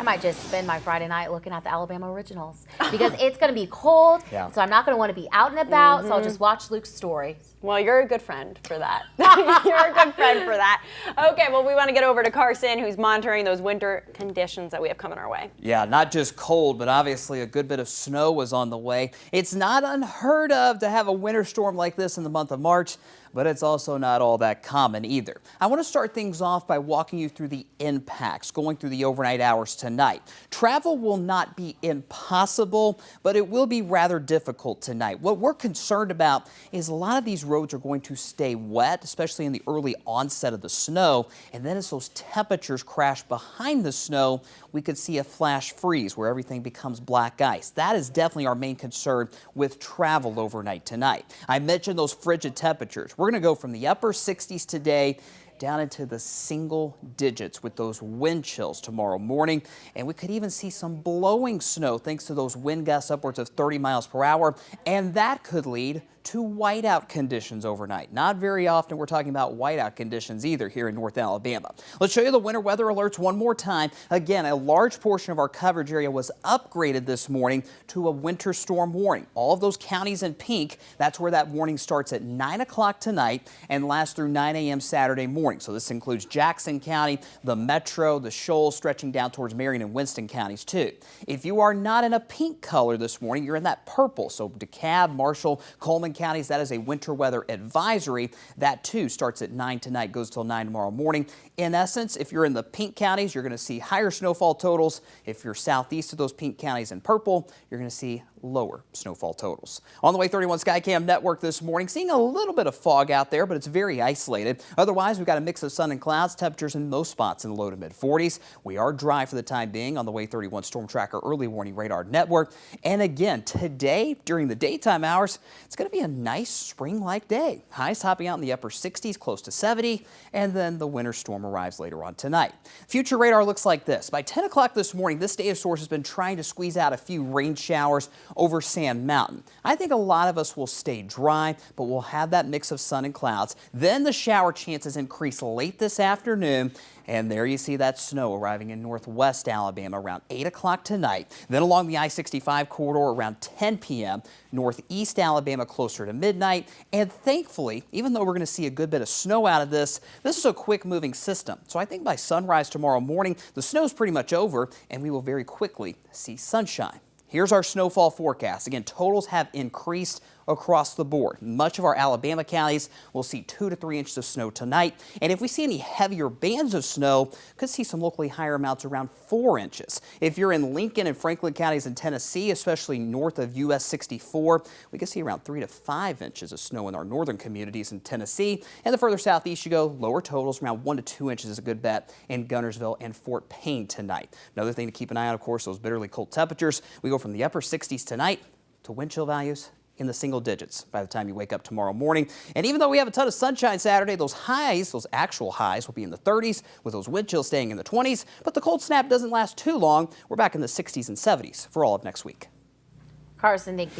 might just spend my Friday night looking at the Alabama originals because it's going to be cold, so I'm not going to want to be out and about, so I'll just watch Luke's story. Well, you're a good friend for that. You're a good friend for that. Okay, well, we want to get over to Carson, who's monitoring those winter conditions that we have coming our way. Yeah, not just cold, but obviously a good bit of snow was on the way. It's not unheard of to have a winter storm like this in the month of March, but it's also not all that common either. I want to start things off by walking you through the impacts going through the overnight hours tonight. Travel will not be impossible, but it will be rather difficult tonight. What we're concerned about is a lot of these roads are going to stay wet, especially in the early onset of the snow. And then as those temperatures crash behind the snow, we could see a flash freeze where everything becomes black ice. That is definitely our main concern with travel overnight tonight. I mentioned those frigid temperatures. We're going to go from the upper 60s today down into the single digits with those wind chills tomorrow morning. And we could even see some blowing snow thanks to those wind gusts upwards of 30 miles per hour. And that could lead to whiteout conditions overnight. Not very often we're talking about whiteout conditions either here in North Alabama. Let's show you the winter weather alerts one more time. Again, a large portion of our coverage area was upgraded this morning to a winter storm warning. All of those counties in pink, that's where that warning starts at 9 o'clock tonight and lasts through 9 a.m. Saturday morning. So this includes Jackson County, the Metro, the Shoals, stretching down towards Marion and Winston counties too. If you are not in a pink color this morning, you're in that purple. So DeKalb, Marshall, Coleman counties, that is a winter weather advisory. That too starts at 9 tonight, goes till 9 tomorrow morning. In essence, if you're in the pink counties, you're going to see higher snowfall totals. If you're southeast of those pink counties in purple, you're going to see lower snowfall totals. On the Way 31 Skycam Network this morning, seeing a little bit of fog out there, but it's very isolated. Otherwise, we've got a mix of sun and clouds, temperatures in most spots in the low to mid 40s. We are dry for the time being on the Way 31 Storm Tracker Early Warning Radar Network. And again, today, during the daytime hours, it's going to be a nice spring-like day. Highs topping out in the upper 60s, close to 70, and then the winter storm arrives later on tonight. Future radar looks like this. By 10 o'clock this morning, this data source has been trying to squeeze out a few rain showers over Sand Mountain. I think a lot of us will stay dry, but we'll have that mix of sun and clouds. Then the shower chances increase late this afternoon. And there you see that snow arriving in northwest Alabama around 8 o'clock tonight. Then along the I-65 corridor around 10 p.m. Northeast Alabama closer to midnight. And thankfully, even though we're going to see a good bit of snow out of this is a quick moving system. So I think by sunrise tomorrow morning, the snow is pretty much over and we will very quickly see sunshine. Here's our snowfall forecast. Again, totals have increased across the board. Much of our Alabama counties will see 2 to 3 inches of snow tonight. And if we see any heavier bands of snow, could see some locally higher amounts around 4 inches. If you're in Lincoln and Franklin counties in Tennessee, especially north of US 64, we could see around 3 to 5 inches of snow in our northern communities in Tennessee. And the further southeast you go, lower totals around 1 to 2 inches is a good bet in Gunnersville and Fort Payne tonight. Another thing to keep an eye on, of course, those bitterly cold temperatures. We go from the upper 60s tonight to wind chill values in the single digits by the time you wake up tomorrow morning. And even though we have a ton of sunshine Saturday, those highs, those actual highs, will be in the 30s with those wind chills staying in the 20s. But the cold snap doesn't last too long. We're back in the 60s and 70s for all of next week. Carson, thank you.